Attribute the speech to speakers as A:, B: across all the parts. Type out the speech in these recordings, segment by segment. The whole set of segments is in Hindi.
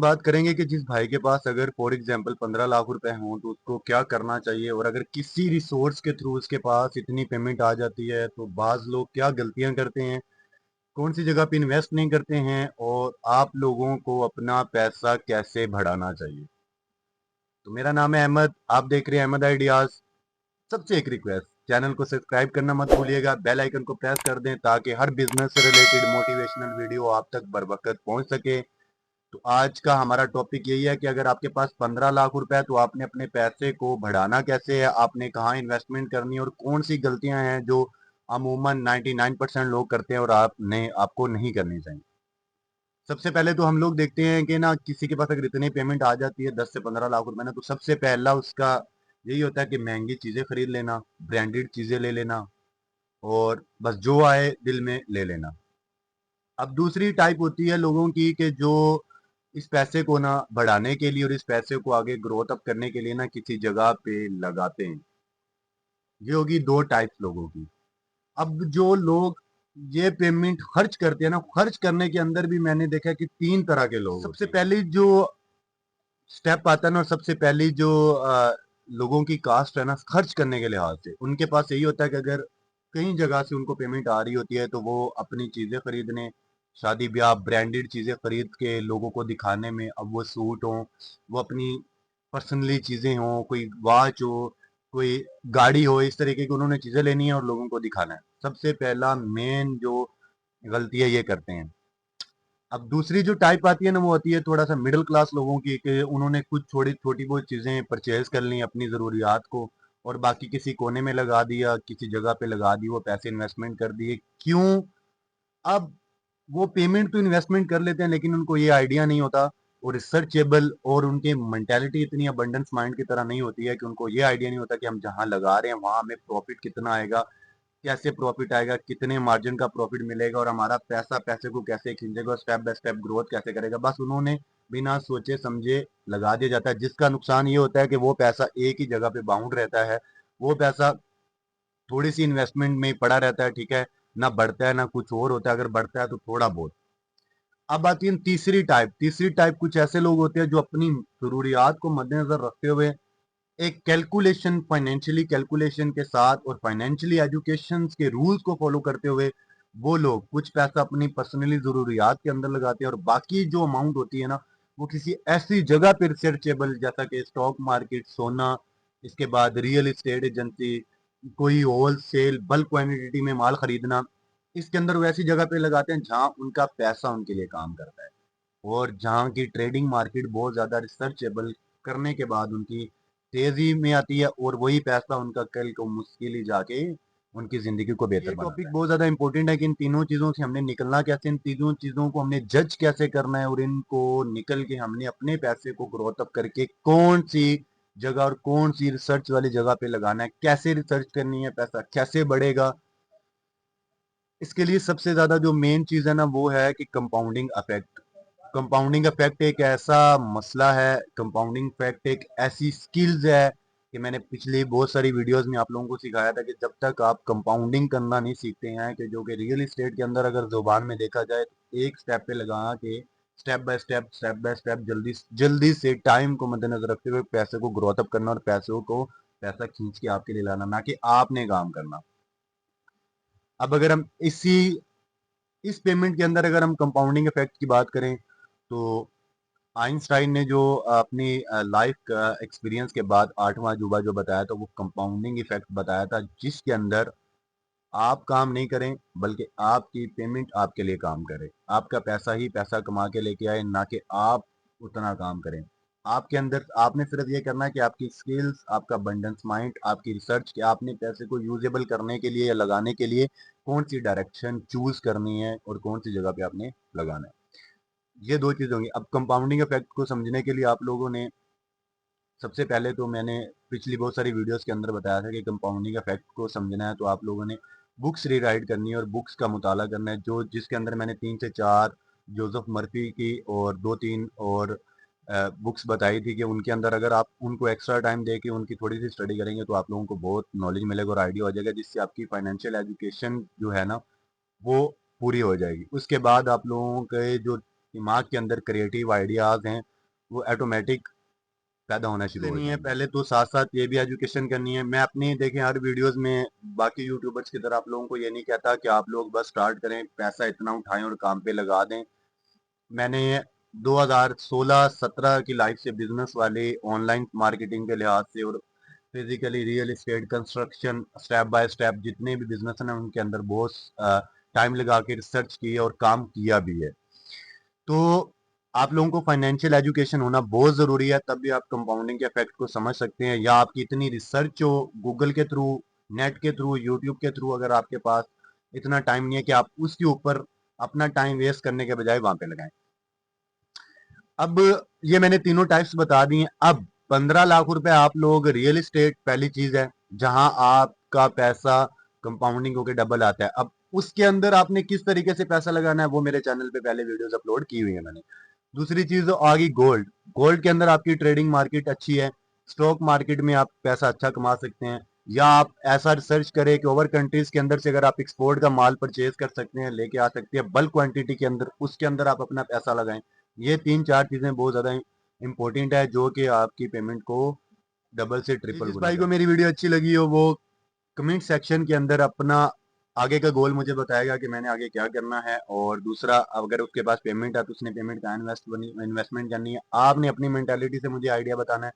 A: बात करेंगे कि जिस भाई के पास अगर फॉर एग्जांपल 15 लाख रुपए हों तो उसको क्या करना चाहिए, और अगर किसी रिसोर्स के थ्रू उसके पास इतनी पेमेंट आ जाती है तो बाज लोग क्या गलतियां करते हैं, कौन सी जगह पे इन्वेस्ट नहीं करते हैं, और आप लोगों को अपना पैसा कैसे बढ़ाना चाहिए। तो मेरा नाम है अहमद, आप देख रहे हैं अहमद आइडियाज। सबसे एक रिक्वेस्ट, चैनल को सब्सक्राइब करना मत भूलिएगा, बेल आइकन को प्रेस कर दें ताकि हर बिजनेस से रिलेटेड मोटिवेशनल वीडियो आप तक बर वक्त पहुंच सके। तो आज का हमारा टॉपिक यही है कि अगर आपके पास 15 लाख रुपए है तो आपने अपने पैसे को बढ़ाना कैसे है, आपने कहाँ इन्वेस्टमेंट करनी है, और कौन सी गलतियां हैं जो अमूमन 99% लोग करते हैं और आपको नहीं करनी चाहिए। सबसे पहले तो हम लोग देखते हैं कि ना किसी के पास अगर इतनी पेमेंट आ जाती है 10 से 15 लाख रुपए ना, तो सबसे पहला उसका यही होता है कि महंगी चीजें खरीद लेना, ब्रांडेड चीजें ले लेना, और बस जो आए दिल में ले लेना। अब दूसरी टाइप होती है लोगों की कि जो इस पैसे को ना बढ़ाने के लिए और इस पैसे को आगे ग्रोथ अप करने के लिए ना किसी जगह पे लगाते हैं। ये होगी दो टाइप्स लोगों की। अब जो लोग ये पेमेंट खर्च करते हैं ना, खर्च करने के अंदर भी मैंने देखा है कि तीन तरह के लोग सबसे पहली जो स्टेप आता है ना, और सबसे पहली जो लोगों की कास्ट है ना खर्च करने के लिहाज से, उनके पास यही होता है कि अगर कई जगह से उनको पेमेंट आ रही होती है तो वो अपनी चीजें खरीदने, शादी ब्याह ब्रांडेड चीजें खरीद के लोगों को दिखाने में, अब वो सूट हो, वो अपनी पर्सनली चीजें हो, कोई वॉच हो, कोई गाड़ी हो, इस तरीके की उन्होंने चीजें लेनी है और लोगों को दिखाना है। सबसे पहला मेन जो गलती है ये करते हैं। अब दूसरी जो टाइप आती है ना, वो आती है थोड़ा सा मिडिल क्लास लोगों की, कि उन्होंने कुछ छोटी छोटी बहुत चीजें परचेज कर ली अपनी जरूरियात को, और बाकी किसी कोने में लगा दिया, किसी जगह पे लगा दी, वो पैसे इन्वेस्टमेंट कर दिए। क्यों? अब वो पेमेंट तो इन्वेस्टमेंट कर लेते हैं लेकिन उनको ये आइडिया नहीं होता, और रिसर्चेबल, और उनकी मेंटेलिटी इतनी अबंडेंस माइंड की तरह नहीं होती है कि उनको ये आइडिया नहीं होता कि हम जहां लगा रहे हैं वहां हमें प्रॉफिट कितना आएगा, कैसे प्रॉफिट आएगा, कितने मार्जिन का प्रॉफिट मिलेगा, और हमारा पैसा पैसे को कैसे खींचेगा, स्टेप बाय स्टेप ग्रोथ कैसे करेगा। बस उन्होंने बिना सोचे समझे लगा दिया जाता है, जिसका नुकसान ये होता है कि वो पैसा एक ही जगह पे बाउंड रहता है। वो पैसा थोड़ी सी इन्वेस्टमेंट में ही पड़ा रहता है, ठीक है, ना बढ़ता है ना कुछ और होता है, अगर बढ़ता है तो थोड़ा बहुत। अब आती है तीसरी टाइप। तीसरी टाइप कुछ ऐसे लोग होते हैं जो अपनी जरूरियात को मद्देनजर रखते हुए एक कैलकुलेशन, फाइनेंशियली कैलकुलेशन के साथ और फाइनेंशियली एजुकेशन के रूल्स को फॉलो करते हुए वो लोग कुछ पैसा अपनी पर्सनली जरूरियात के अंदर लगाते हैं, और बाकी जो अमाउंट होती है ना वो किसी ऐसी जगह पर रिसर्चेबल, जैसा कि स्टॉक मार्केट, सोना, इसके बाद रियल एस्टेट एजेंसी, कोई होल सेल बल्क क्वांटिटी में माल खरीदना, इसके अंदर वो ऐसी जगह पे लगाते हैं जहां उनका पैसा उनके लिए काम करता है, और जहाँ की ट्रेडिंग मार्केट बहुत ज़्यादा रिसर्चेबल करने के बाद उनकी तेज़ी में आती है, और वही पैसा उनका कल को मुश्किल ही जाके उनकी ज़िंदगी को बेहतर बनाता है। टॉपिक बहुत ज़्यादा इंपॉर्टेंट है कि इन तीनों चीज़ों से हमने निकलना कैसे, इन तीनों चीज़ों को हमने जज कैसे करना है, और इनको निकल के हमने अपने पैसे को ग्रोथ अप करके कौन सी जगह और कौन सी रिसर्च वाली जगह पे लगाना है, कैसे रिसर्च करनी है, पैसा कैसे बढ़ेगा। इसके लिए सबसे ज़्यादा जो मेन चीज़ है ना वो है कि कंपाउंडिंग इफेक्ट। कंपाउंडिंग इफेक्ट एक ऐसा मसला है, कंपाउंडिंग इफेक्ट एक ऐसी स्किल्स है कि मैंने पिछली बहुत सारी वीडियोस में आप लोगों को सिखाया था कि जब तक आप कंपाउंडिंग करना नहीं सीखते हैं, कि जो कि रियल एस्टेट के अंदर अगर जुबान में देखा जाए तो एक स्टेप पे लगा के स्टेप बाय स्टेप जल्दी जल्दी से टाइम को मद्देनजर रखते हुए पैसे को ग्रोथ अप करना, और पैसा खींच के आपके लिए लाना, ना कि आपने काम करना। अब अगर हम इस पेमेंट के अंदर अगर हम कंपाउंडिंग इफेक्ट की बात करें, तो आइंस्टाइन ने जो अपनी लाइफ का एक्सपीरियंस के बाद आठवां अजूबा जो बताया था वो कंपाउंडिंग इफेक्ट बताया था, जिसके अंदर आप काम नहीं करें बल्कि आपकी पेमेंट आपके लिए काम करे, आपका पैसा ही पैसा कमा के लेके आए, ना कि आप उतना काम करें। आपके अंदर आपने सिर्फ ये करना है कि आपकी स्किल्स, आपका बंडेंस माइंड, आपकी रिसर्च, कि आपने पैसे को यूजेबल करने के लिए या लगाने के लिए कौन सी डायरेक्शन चूज करनी है और कौन सी जगह पे आपने लगाना है। ये दो चीज़ होंगी। अब कंपाउंडिंग इफेक्ट को समझने के लिए आप लोगों ने सबसे पहले तो मैंने पिछली बहुत सारी वीडियोस के अंदर बताया था कि कंपाउंडिंग इफेक्ट को समझना है तो आप लोगों ने बुक्स रीराइट करनी है और बुक्स का मुताला करना है, जो जिसके अंदर मैंने 3 से 4 जोसेफ मर्फी की और 2-3 और बुक्स बताई थी, कि उनके अंदर अगर आप उनको एक्स्ट्रा टाइम दे के उनकी थोड़ी सी स्टडी करेंगे तो आप लोगों को बहुत नॉलेज मिलेगा और आइडिया हो जाएगा, जिससे आपकी फाइनेंशियल एजुकेशन जो है ना वो पूरी हो जाएगी। उसके बाद आप लोगों के जो दिमाग के अंदर क्रिएटिव आइडियाज़ हैं वो ऑटोमेटिक पैदा होना शुरू लेनी है। पहले तो साथ साथ ये भी एजुकेशन करनी है। मैं अपनी देखें हर वीडियोस में बाकी यूट्यूबर्स की तरह आप लोगों को ये नहीं कहता कि आप लोग बस स्टार्ट करें, पैसा इतना उठाएं और काम पे लगा दें। मैंने 2016-17 की लाइफ से बिजनेस वाले ऑनलाइन मार्केटिंग के लिहाज से और physically real estate construction step by step जितने भी बिजनेस हैं उनके अंदर बहुत टाइम लगा के रिसर्च की है और काम किया भी है। तो आप लोगों को फाइनेंशियल एजुकेशन होना बहुत ज़रूरी है, तब भी आप कंपाउंडिंग के इफेक्ट को समझ सकते हैं। या आपकी इतनी रिसर्च हो गूगल के थ्रू, नेट के थ्रू, यूट्यूब के थ्रू, अगर आपके पास इतना टाइम नहीं है कि आप उसके ऊपर अपना टाइम वेस्ट करने के बजाय वहां पे लगाएं। अब ये मैंने तीनों टाइप्स बता दी हैं। अब 15 लाख रुपए आप लोग रियल एस्टेट पहली चीज है जहां आपका पैसा कंपाउंडिंग होकर डबल आता है। अब उसके अंदर आपने किस तरीके से पैसा लगाना है वो मेरे चैनल पे पहले वीडियोस अपलोड की हुई है मैंने। दूसरी चीज आ गई गोल्ड। गोल्ड के अंदर आपकी ट्रेडिंग मार्केट अच्छी है, स्टॉक मार्केट में आप पैसा अच्छा कमा सकते हैं। या आप ऐसा रिसर्च करें कि ओवर कंट्रीज के अंदर से अगर आप एक्सपोर्ट का माल परचेज कर सकते हैं, लेके आ सकते हैं बल्क क्वांटिटी के अंदर, उसके अंदर आप अपना पैसा लगाएं। ये 3-4 चीजें बहुत ज्यादा इंपॉर्टेंट है जो कि आपकी पेमेंट को डबल से ट्रिपल। जिस भाई को मेरी वीडियो अच्छी लगी हो वो कमेंट सेक्शन के अंदर अपना आगे का गोल मुझे बताएगा कि मैंने आगे क्या करना है। और दूसरा, अगर उसके पास पेमेंट है तो उसने पेमेंट का इन्वेस्टमेंट करनी है। आपने अपनी मेंटालिटी से मुझे आइडिया बताना है।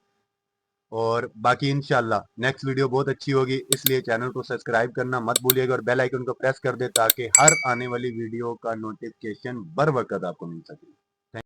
A: और बाकी इंशाल्लाह नेक्स्ट वीडियो बहुत अच्छी होगी, इसलिए चैनल को सब्सक्राइब करना मत भूलिएगा और बेल आइकन को प्रेस कर दे ताकि हर आने वाली वीडियो का नोटिफिकेशन बर वक्त आपको मिल सके।